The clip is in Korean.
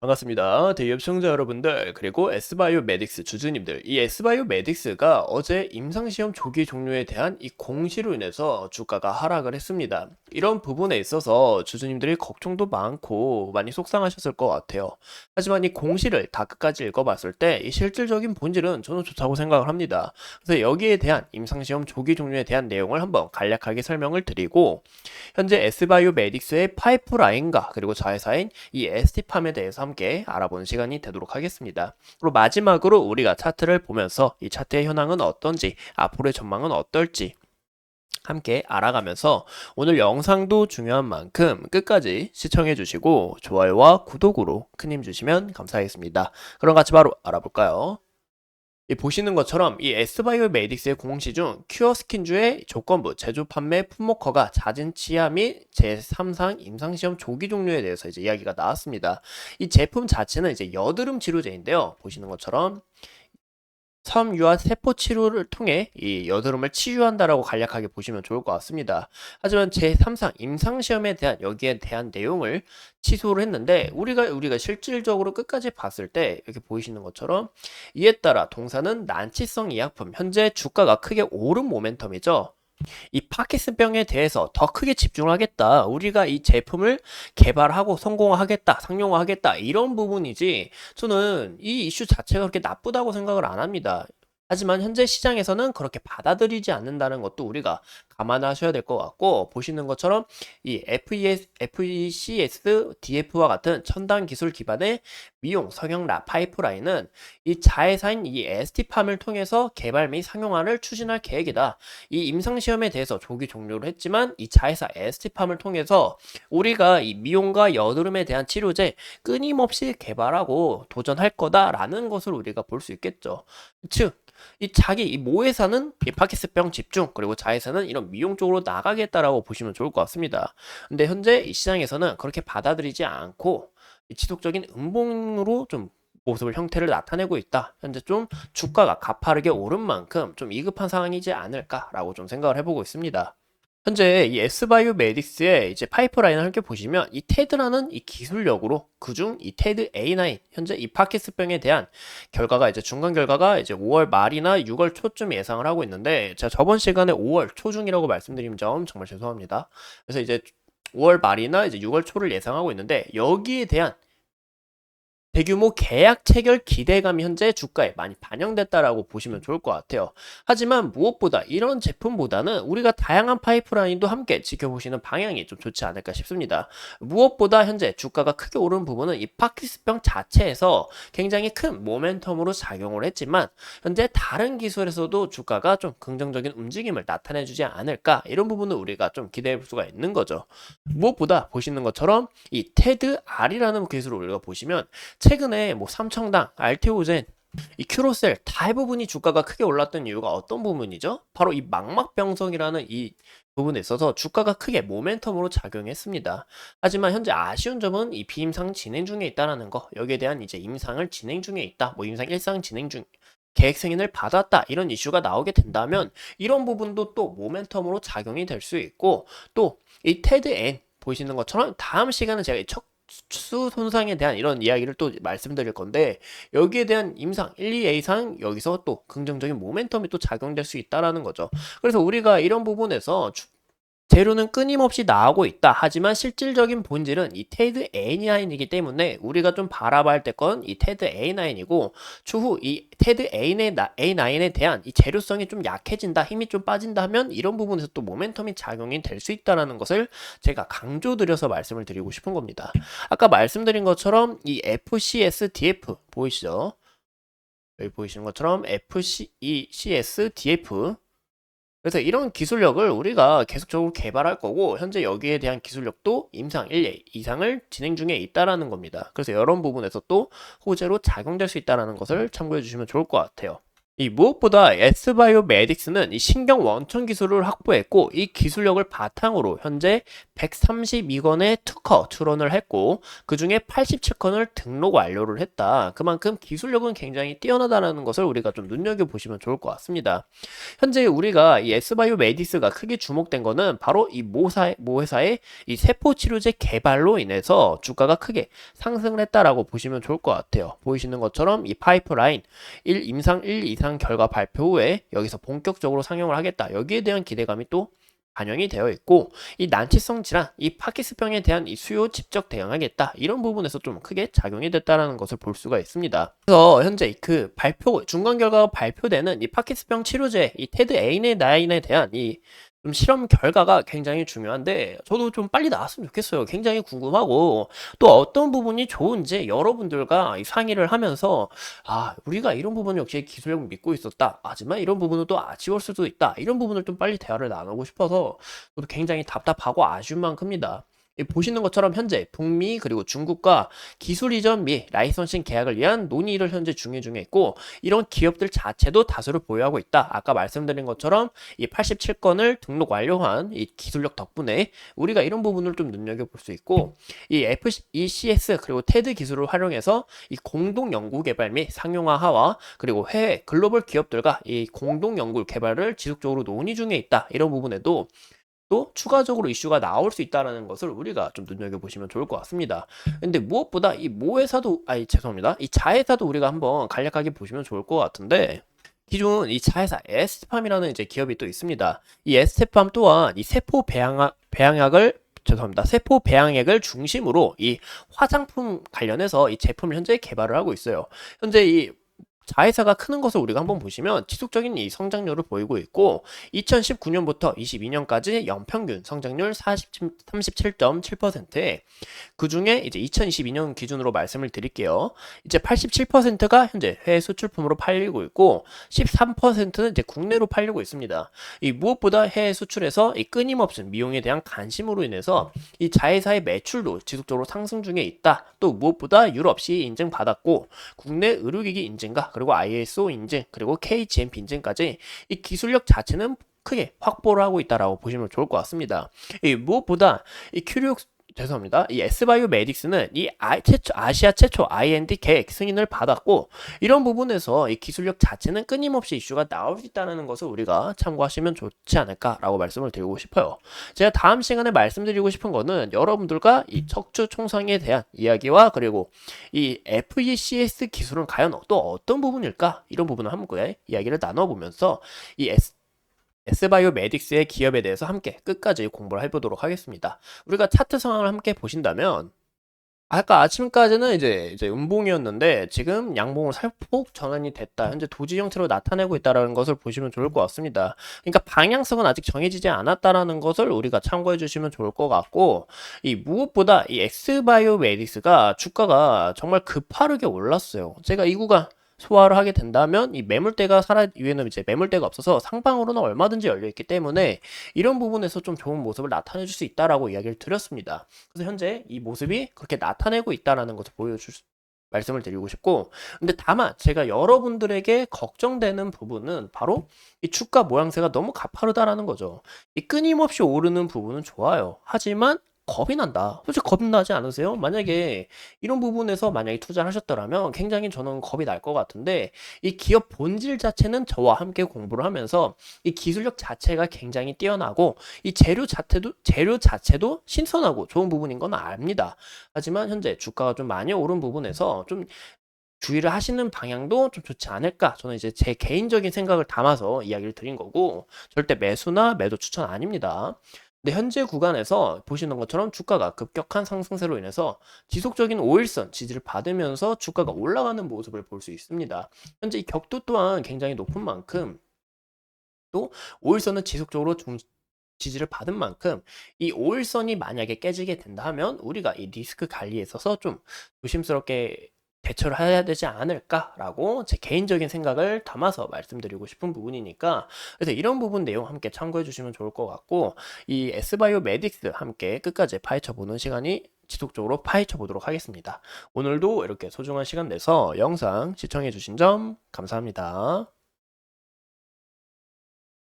반갑습니다. 대기업 시청자 여러분들, 그리고 S바이오메딕스 주주님들. 이 S바이오메딕스가 어제 임상시험 조기 종료에 대한 이 공시로 인해서 주가가 하락을 했습니다. 이런 부분에 있어서 주주님들이 걱정도 많고 많이 속상하셨을 것 같아요. 하지만 이 공시를 다 끝까지 읽어봤을 때 이 실질적인 본질은 저는 좋다고 생각을 합니다. 그래서 여기에 대한 임상시험 조기 종료에 대한 내용을 한번 간략하게 설명을 드리고, 현재 S바이오메딕스의 파이프라인과 그리고 자회사인 이 ST팜에 대해서 함께 알아보는 시간이 되도록 하겠습니다. 그리고 마지막으로 우리가 차트를 보면서 이 차트의 현황은 어떤지, 앞으로의 전망은 어떨지 함께 알아가면서 오늘 영상도 중요한 만큼 끝까지 시청해 주시고 좋아요와 구독으로 큰 힘 주시면 감사하겠습니다. 그럼 같이 바로 알아볼까요? 보시는 것처럼 이 S바이오메딕스의 공시 중 큐어스킨주의 조건부 제조 판매 품목허가 잦은 치하 및 제3상 임상시험 조기 종료에 대해서 이제 이야기가 나왔습니다. 이 제품 자체는 이제 여드름 치료제인데요. 보시는 것처럼 섬유화 세포 치료를 통해 이 여드름을 치유한다라고 간략하게 보시면 좋을 것 같습니다. 하지만 제3상 임상시험에 대한 여기에 대한 내용을 취소를 했는데 우리가 실질적으로 끝까지 봤을 때 이렇게 보이시는 것처럼 이에 따라 동사는 난치성 의약품 현재 주가가 크게 오른 모멘텀이죠. 이 파킨슨병에 대해서 더 크게 집중하겠다. 우리가 이 제품을 개발하고 성공하겠다, 상용화하겠다. 이런 부분이지. 저는 이 이슈 자체가 그렇게 나쁘다고 생각을 안 합니다. 하지만 현재 시장에서는 그렇게 받아들이지 않는다는 것도 우리가 감안하셔야 될 것 같고, 보시는 것처럼 이 FECS DF와 같은 첨단 기술 기반의 미용 성형 파이프라인은 이 자회사인 이 ST팜을 통해서 개발 및 상용화를 추진할 계획이다. 이 임상시험에 대해서 조기 종료를 했지만 이 자회사 ST팜을 통해서 우리가 이 미용과 여드름에 대한 치료제 끊임없이 개발하고 도전할 거다라는 것을 우리가 볼 수 있겠죠. 즉, 이 모회사는 이 파킨슨병 집중, 그리고 자회사는 이런 미용 쪽으로 나가겠다라고 보시면 좋을 것 같습니다. 근데 현재 이 시장에서는 그렇게 받아들이지 않고 이 지속적인 음봉으로 좀 모습을 형태를 나타내고 있다. 현재 좀 주가가 가파르게 오른 만큼 좀 이급한 상황이지 않을까라고 좀 생각을 해보고 있습니다. 현재 이 S바이오메딕스의 이제 파이프라인을 함께 보시면 이 테드라는 이 기술력으로 그중 이 테드 A9 현재 이 파킨슨병에 대한 결과가 이제 중간 결과가 이제 5월 말이나 6월 초쯤 예상을 하고 있는데, 제가 저번 시간에 5월 초중이라고 말씀드린 점 정말 죄송합니다. 그래서 이제 5월 말이나 이제 6월 초를 예상하고 있는데, 여기에 대한 대규모 계약 체결 기대감이 현재 주가에 많이 반영됐다라고 보시면 좋을 것 같아요. 하지만 무엇보다 이런 제품보다는 우리가 다양한 파이프라인도 함께 지켜보시는 방향이 좀 좋지 않을까 싶습니다. 무엇보다 현재 주가가 크게 오른 부분은 이 파킨슨병 자체에서 굉장히 큰 모멘텀으로 작용을 했지만, 현재 다른 기술에서도 주가가 좀 긍정적인 움직임을 나타내주지 않을까, 이런 부분을 우리가 좀 기대해 볼 수가 있는 거죠. 무엇보다 보시는 것처럼 이 테드 R이라는 기술을 우리가 보시면 최근에 뭐 삼청당, 알테오젠, 이 큐로셀 대부분이 주가가 크게 올랐던 이유가 어떤 부분이죠? 바로 이 망막병성이라는 이 부분에 있어서 주가가 크게 모멘텀으로 작용했습니다. 하지만 현재 아쉬운 점은 이 비임상 진행 중에 있다는 거, 여기에 대한 이제 임상을 진행 중에 있다, 뭐 임상 1상 진행 중, 계획 승인을 받았다, 이런 이슈가 나오게 된다면 이런 부분도 또 모멘텀으로 작용이 될 수 있고, 또 이 테드 N 보시는 것처럼 다음 시간은 제가 척수 손상에 대한 이런 이야기를 또 말씀드릴 건데, 여기에 대한 임상 1, 2A상 여기서 또 긍정적인 모멘텀이 또 작용될 수 있다라는 거죠. 그래서 우리가 이런 부분에서 재료는 끊임없이 나오고 있다. 하지만 실질적인 본질은 이 테드 A9이기 때문에 우리가 좀 바라봐야 될 건 이 테드 A9이고, 추후 이 테드 A9에 대한 이 재료성이 좀 약해진다, 힘이 좀 빠진다 하면 이런 부분에서 또 모멘텀이 작용이 될 수 있다는 것을 제가 강조드려서 말씀을 드리고 싶은 겁니다. 아까 말씀드린 것처럼 이 FCSDF 보이시죠? 여기 보이시는 것처럼 FCSDF, 그래서 이런 기술력을 우리가 계속적으로 개발할 거고, 현재 여기에 대한 기술력도 임상 1 이상을 진행 중에 있다라는 겁니다. 그래서 이런 부분에서 또 호재로 작용될 수 있다라는 것을 참고해 주시면 좋을 것 같아요. 이 무엇보다 S바이오메딕스는 이 신경 원천 기술을 확보했고 이 기술력을 바탕으로 현재 132건의 특허 출원을 했고 그중에 87건을 등록 완료를 했다. 그만큼 기술력은 굉장히 뛰어나다는 것을 우리가 좀 눈여겨보시면 좋을 것 같습니다. 현재 우리가 이 S바이오메딕스가 크게 주목된 거는 바로 이 모 회사의 이 세포 치료제 개발로 인해서 주가가 크게 상승을 했다라고 보시면 좋을 것 같아요. 보이시는 것처럼 이 파이프라인 1 임상 1 이상 결과 발표 후에 여기서 본격적으로 상용을 하겠다. 여기에 대한 기대감이 또 반영이 되어 있고 이 난치성 질환, 이 파키스병에 대한 이 수요 직접 대응하겠다. 이런 부분에서 좀 크게 작용이 됐다라는 것을 볼 수가 있습니다. 그래서 현재 그 발표 중간 결과가 발표되는 이 파키스병 치료제 이 테드 A9에 대한 이 좀 실험 결과가 굉장히 중요한데 저도 좀 빨리 나왔으면 좋겠어요. 굉장히 궁금하고 또 어떤 부분이 좋은지 여러분들과 이 상의를 하면서 우리가 이런 부분 역시 기술력을 믿고 있었다. 하지만 이런 부분은 또 아쉬울 수도 있다. 이런 부분을 좀 빨리 대화를 나누고 싶어서 저도 굉장히 답답하고 아쉬운 만큼입니다. 보시는 것처럼 현재 북미 그리고 중국과 기술 이전 및 라이선싱 계약을 위한 논의를 현재 중에 있고 이런 기업들 자체도 다수를 보유하고 있다. 아까 말씀드린 것처럼 이 87건을 등록 완료한 이 기술력 덕분에 우리가 이런 부분을 좀 눈여겨볼 수 있고 이 FECS 그리고 테드 기술을 활용해서 이 공동 연구 개발 및 상용화와 그리고 해외 글로벌 기업들과 이 공동 연구 개발을 지속적으로 논의 중에 있다. 이런 부분에도 또 추가적으로 이슈가 나올 수 있다는 것을 우리가 좀 눈여겨보시면 좋을 것 같습니다. 근데 무엇보다 이 모회사도, 죄송합니다. 이 자회사도 우리가 한번 간략하게 보시면 좋을 것 같은데, 기존 이 자회사 에스테팜이라는 이제 기업이 또 있습니다. 이 에스테팜 또한 이 세포 배양액을 중심으로 이 화장품 관련해서 이 제품을 현재 개발을 하고 있어요. 현재 이 자회사가 크는 것을 우리가 한번 보시면 지속적인 이 성장률을 보이고 있고 2019년부터 22년까지 연평균 성장률 37.7%에 그 중에 이제 2022년 기준으로 말씀을 드릴게요. 이제 87%가 현재 해외 수출품으로 팔리고 있고 13%는 이제 국내로 팔리고 있습니다. 이 무엇보다 해외 수출에서 이 끊임없는 미용에 대한 관심으로 인해서 이 자회사의 매출도 지속적으로 상승 중에 있다. 또 무엇보다 유럽 CE 인증 받았고 국내 의료기기 인증과 그리고 ISO 인증, 그리고 KGMP 인증까지 이 기술력 자체는 크게 확보를 하고 있다라고 보시면 좋을 것 같습니다. 무엇보다 이 죄송합니다. 이 S바이오메딕스는 이 아시아 최초 IND 계획 승인을 받았고 이런 부분에서 이 기술력 자체는 끊임없이 이슈가 나올 수 있다는 것을 우리가 참고하시면 좋지 않을까라고 말씀을 드리고 싶어요. 제가 다음 시간에 말씀드리고 싶은 거는 여러분들과 이 척추 총성에 대한 이야기와 그리고 이 FECS 기술은 과연 또 어떤 부분일까 이런 부분을 한번 이야기를 나눠보면서 이 S바이오메딕스의 기업에 대해서 함께 끝까지 공부를 해보도록 하겠습니다. 우리가 차트 상황을 함께 보신다면 아까 아침까지는 이제 음봉이었는데 지금 양봉으로 살폭 전환이 됐다. 현재 도지 형태로 나타내고 있다는 것을 보시면 좋을 것 같습니다. 그러니까 방향성은 아직 정해지지 않았다라는 것을 우리가 참고해 주시면 좋을 것 같고 이 무엇보다 이 엑스바이오메딕스가 주가가 정말 급하게 올랐어요. 제가 이 구간 소화를 하게 된다면 이 매물대가 위에는 이제 매물대가 없어서 상방으로는 얼마든지 열려 있기 때문에 이런 부분에서 좀 좋은 모습을 나타내 줄 수 있다라고 이야기를 드렸습니다. 그래서 현재 이 모습이 그렇게 나타내고 있다라는 것을 말씀을 드리고 싶고 근데 다만 제가 여러분들에게 걱정되는 부분은 바로 이 주가 모양새가 너무 가파르다라는 거죠. 이 끊임없이 오르는 부분은 좋아요. 하지만 겁이 난다. 솔직히 겁 나지 않으세요? 만약에 이런 부분에서 만약에 투자를 하셨더라면 굉장히 저는 겁이 날 것 같은데 이 기업 본질 자체는 저와 함께 공부를 하면서 이 기술력 자체가 굉장히 뛰어나고 이 재료 자체도 신선하고 좋은 부분인 건 압니다. 하지만 현재 주가가 좀 많이 오른 부분에서 좀 주의를 하시는 방향도 좀 좋지 않을까? 저는 이제 제 개인적인 생각을 담아서 이야기를 드린 거고 절대 매수나 매도 추천 아닙니다. 근데 현재 구간에서 보시는 것처럼 주가가 급격한 상승세로 인해서 지속적인 5일선 지지를 받으면서 주가가 올라가는 모습을 볼 수 있습니다. 현재 이 격도 또한 굉장히 높은 만큼 또 5일선은 지속적으로 지지를 받은 만큼 이 5일선이 만약에 깨지게 된다 하면 우리가 이 리스크 관리에 있어서 좀 조심스럽게 대처를 해야 되지 않을까라고 제 개인적인 생각을 담아서 말씀드리고 싶은 부분이니까 그래서 이런 부분 내용 함께 참고해 주시면 좋을 것 같고 이 S바이오메딕스 함께 끝까지 파헤쳐 보는 시간이 지속적으로 파헤쳐 보도록 하겠습니다. 오늘도 이렇게 소중한 시간 내서 영상 시청해 주신 점 감사합니다.